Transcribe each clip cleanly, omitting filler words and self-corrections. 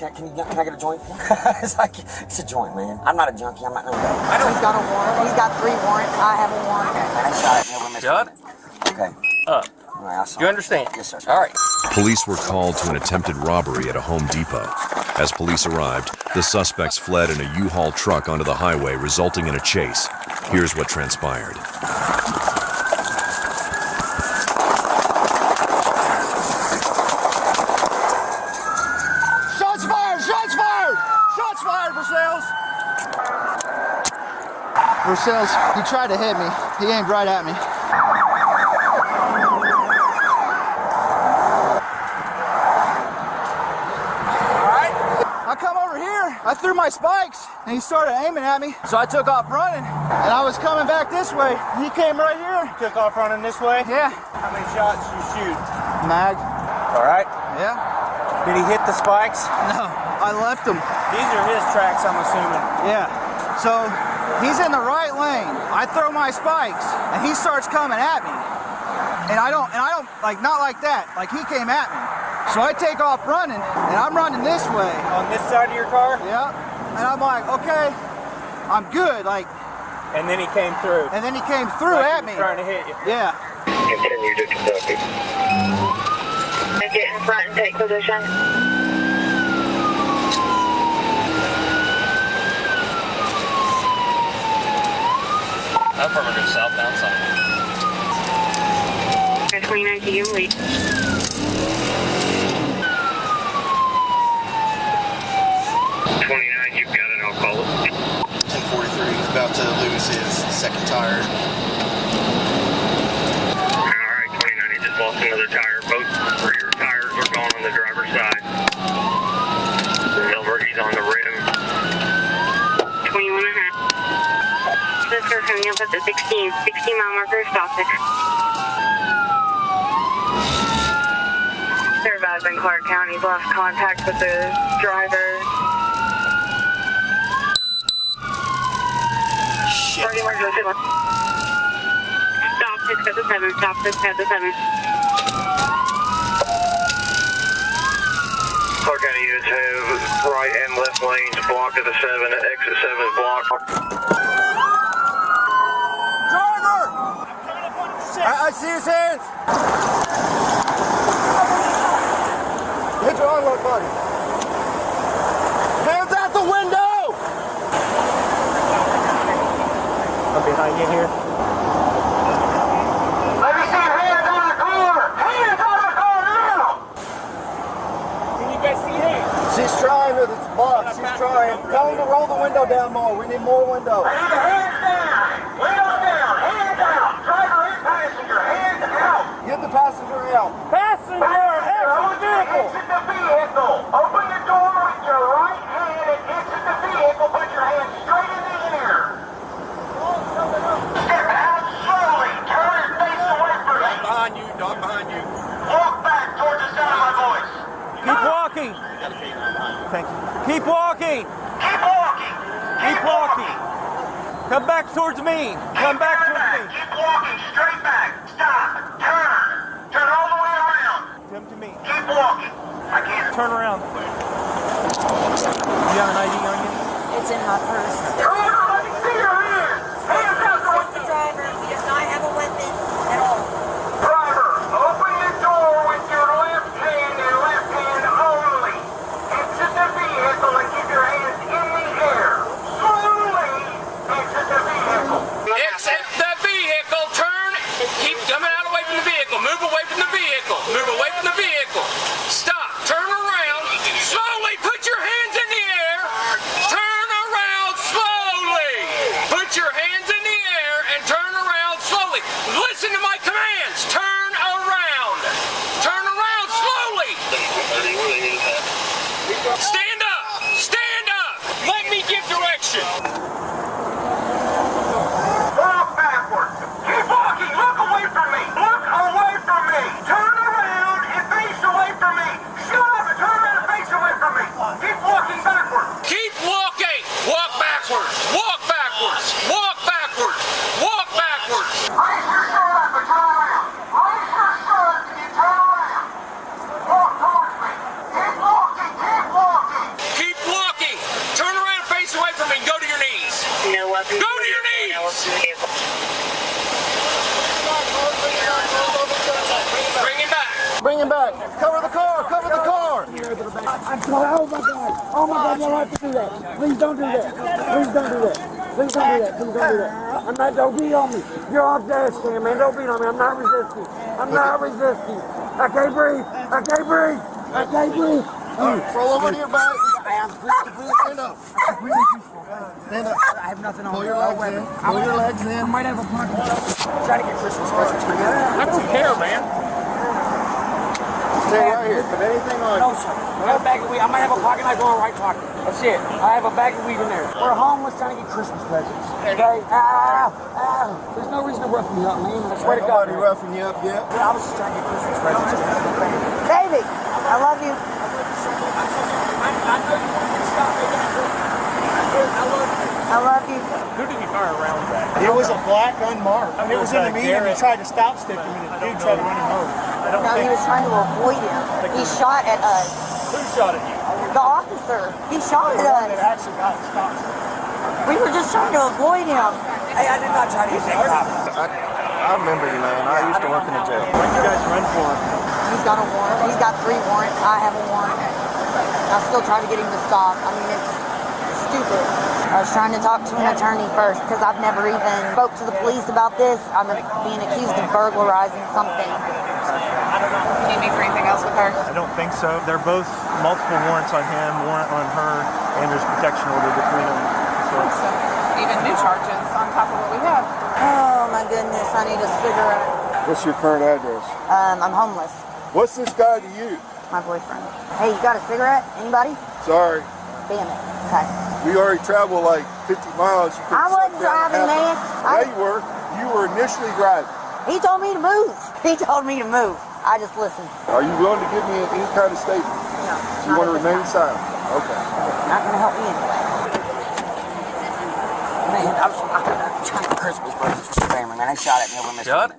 Can I get a joint? It's like, it's a joint, man. I'm not a junkie. I'm not no. I know. He's got a warrant. He's got 3 warrants. I have a warrant. Okay, man, I shot it. Never missed Shut it. Okay. up. All right, I saw You it. understand? Yes, sir. All right. Police were called to an attempted robbery at a Home Depot. As police arrived, the suspects fled in a U-Haul truck onto the highway, resulting in a chase. Here's what transpired. Shots fired! Shots fired! Shots fired, Versailles! Versailles, he tried to hit me. He aimed right at me. I come over here, I threw my spikes, and he started aiming at me. So I took off running, and I was coming back this way. He came right here. Took off running this way? Yeah. How many shots did you shoot? Mag. All right. Yeah. Did he hit the spikes? No, I left him. These are his tracks, I'm assuming. Yeah. So he's in the right lane. I throw my spikes, and he starts coming at me. And I don't like, not like that. Like, he came at me. So I take off running, and I'm running this way. On this side of your car? Yeah. And I'm like, okay, I'm good. Like. And then he came through. And then he came through like at me. Trying to hit you. Yeah. Continue to conduct it. Get in front and take position. Affirmative, southbound side. 29 to you, lead. 29, you've got it, I'll call it. 1043, he's about to lose his second tire. Alright, 29, he just lost another tire. Both rear tires are gone on the driver's side. Silver, he's on the rim. 21 and a half. This is coming up at the 16 mile marker, stop it. They're advised in Clark County, he's lost contact with the driver. Stop 6 at the 7, stop 6 at the 7. Clark County units have right and left lanes blocked at the 7, exit 7 is blocked. Driver! I see his hands. Hit your arm, buddy. Hands out the window! I'm behind you here. Let me see your hands out of the car! Hands out of the car now! Can you guys see him? She's trying with this box. She's trying. Tell him to roll the window down more. We need more window. I need the hands down. Window down. Hands out. Driver and passenger. Hands out. Get the passenger out. Passenger! Exit the vehicle! Exit the vehicle. Open the door with your right hand and exit the vehicle. Put your hands straight in the air. Step out slowly. Turn and face away from me. Behind you, dog behind you. Walk back towards the sound of my voice. Keep walking! Thank you. Keep walking! Keep walking. Keep walking! Come back towards me! Come back towards me! Keep walking. Straight back. Stop. Turn. Turn all the way around. Come to me. Keep walking. I can't. Turn around. You have an ID on you? It's in my purse. Driver, let me see your hands. Hands out the It's the driver. He does not have a weapon at all. Driver, open the door with your left hand and left hand only. Exit the vehicle and keep your hands in the air. Slowly exit the vehicle. Exit the vehicle. Turn. Keep coming out away from the vehicle. Move away from the vehicle. Move away from the vehicle. Stop. Turn around. Slowly put your hands in the air. Turn around slowly. Put your hands in the air and turn around slowly. Listen to my commands. Turn around. Turn around slowly. Stand up. Stand up. Let me give direction. Walk backwards. Keep walking. Look away from me. Look away from me. Turn around and face away from me. Shut up and turn around and face away from me. Keep walking backwards. Keep walking. Walk backwards. Walk backwards. Walk backwards. Walk backwards. Raise your shirt up and turn around. Raise your shirt and you turn around. Walk towards me. Keep walking. Keep walking. to your knees! Bring him back! Bring him back. Cover the car. Cover the car. I'm sorry. Oh my God. Oh my God. You don't have to do that. Please don't do that. Please don't do that. Please don't do that. Please don't do that. I'm not. Don't beat on me. You're off dash cam, man. Don't beat on me. I'm not resisting. I'm not resisting. I can't breathe. I can't breathe. I can't breathe. Roll over to your back. Stand up. Stand up. I have nothing on. Pull your legs in. Pull your legs in. I might have a pocket. Try to get Christmas presents for you. I don't care, man. Stay right here. Put anything on No, you. sir. I have a bag of weed. I might have a pocket knife on my right pocket. That's it. I have a bag of weed in there. We're homeless trying to get Christmas presents. Okay? There's no reason to rough me up, man. I swear to God. Nobody roughing you up yet. I was just trying to get Christmas presents. David, I love you. I love you. Who did he fire around that? It was a black unmarked. It was in the median. He tried to stop stick him, and the dude tried to run him over. No, he was trying to avoid him. He shot at us. Who shot at you? The officer. He shot at That us. actually got stopped. We were just trying to avoid him. Hey, I did not try to use that cop. I remember you, man. I used to work in the jail. What did you guys run for him? He's got a warrant. He's got 3 warrants. I have a warrant. I still try to get him to stop. I mean, it's stupid. I was trying to talk to an attorney first because I've never even spoke to the police about this. I'm being accused of burglarizing something. You need me for anything else with her? I don't think so. They're both multiple warrants on him, warrant on her, and there's protection order between them. So even new charges on top of what we have. Oh my goodness, I need a cigarette. What's your current address? I'm homeless. What's this guy to you? My boyfriend. Hey, you got a cigarette? Anybody? Sorry. Damn it. Okay. We already traveled like 50 miles. You I wasn't driving, man. Yeah, you were. You were initially driving. He told me to move. He told me to move. I just listened. Are you willing to give me any kind of statement? No. Do you want to remain silent? Okay. Not going to help me anyway. Man, I'm trying to Christmas presents for the family, man. They shot at me over Mr. Shut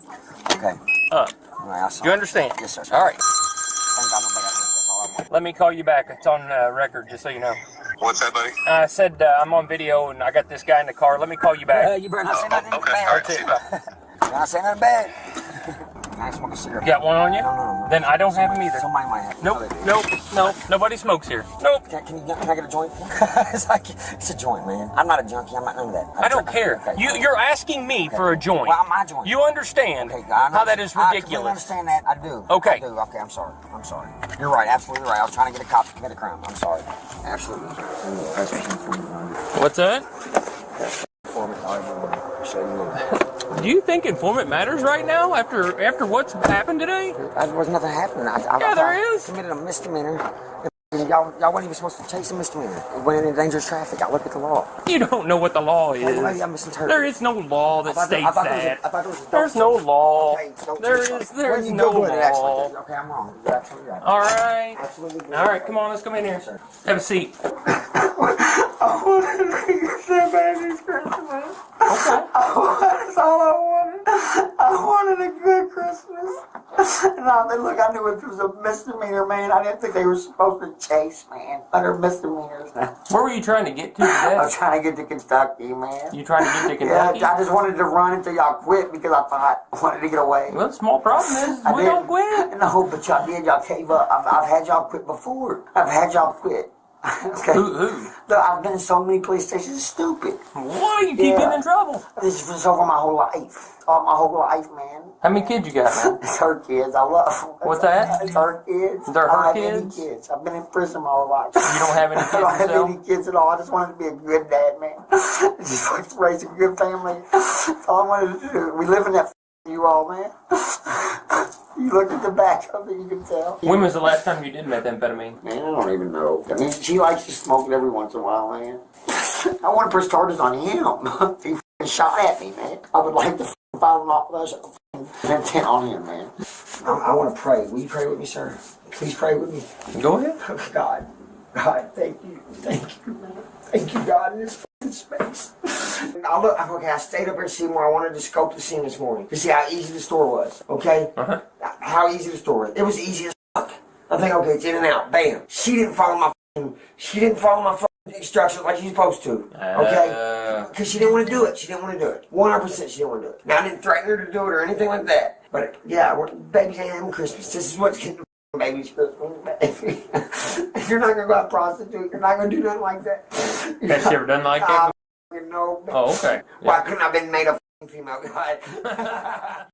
Okay. up. All right, I'll see. You understand? Yes, sir. All right. Thank God nobody else. That's all I want. Let me call you back. It's on record, just so you know. What's that, buddy? I said I'm on video and I got this guy in the car. Let me call you back. You better not say nothing Okay, bad. all right, see you. You better not say nothing bad. I smoke a cigarette. You got one on you? No. Then I don't have him either. Somebody might have. Nope. Nobody smokes here. Nope. Can I get a joint? It's a joint, man. I'm not a junkie. I'm not none of that. I don't care. Okay. You're asking me for a joint. Well, my joint. You understand Okay, how that is I completely ridiculous. understand that. I do. Okay. I do. Okay, I'm sorry. You're right. Absolutely right. I was trying to get a cop to commit a crime. I'm sorry. Absolutely. What's that? Informant, I will show you. Do you think informant matters right now after what's happened today? There was nothing happening. There is. Committed a misdemeanor. Y'all weren't even supposed to chase a misdemeanor. It went into dangerous traffic. I looked at the law. You don't know what the law is. Maybe I misinterpreted. There is no law that states that. I thought there was a There's no law. Okay, don't There say is so. there When is you no Google it, it actually law. does. Okay, I'm wrong. You're absolutely right. All right. Absolutely. All right, come on, let's come in here. Have a seat. I wanted to get that baby's Christmas. Okay. That's all I wanted. I wanted a good Christmas. And look, I knew if it was a misdemeanor, man, I didn't think they were supposed to chase, man. Under misdemeanors. Where were you trying to get to I today? was trying to get to Kentucky, man. You trying to get to Kentucky? Yeah, I just wanted to run until y'all quit because I thought I wanted to get away. Well, the small problem is I we don't quit. No, but y'all did. Y'all gave up. I've had y'all quit before. I've had y'all quit. Okay. Who? Look, I've been in so many police stations. It's stupid. Why you keep getting in trouble? This is over my whole life. All my whole life, man. How many kids you got, man? It's her kids. I love them. What's that? It's her kids. They're her I don't have any kids? kids. I've been in prison my whole life. You don't have any kids I don't have yourself? any kids at all. I just wanted to be a good dad, man. Just like to raise a good family. That's all I wanted to do. We live in that you all, man. You look at the back of it, you can tell. When was the last time you did methamphetamine? Man, I don't even know. I mean, she likes to smoke it every once in a while, man. I want to press charges on him. He f***ing shot at me, man. I would like to file an intent on him, man. I want to pray. Will you pray with me, sir? Please pray with me. Go ahead. God, thank you. Thank you, man. Thank you, God, in this f***ing space. I stayed up here and seen where I wanted to scope the scene this morning to see how easy the store was, okay? How easy the store was. It was easy as fuck. I think, okay, it's in and out. Bam. She didn't follow my instructions like she's supposed to. Okay? Because she didn't want to do it. She didn't want to do it. 100% she didn't want to do it. Now, I didn't threaten her to do it or anything like that. But, yeah, babies ain't having Christmas. This is what's getting babies Christmas. If you're not going to go out prostitute, you're not going to do nothing like that. Has she ever done like that? No. Oh, okay. Why couldn't I have been made a female guy?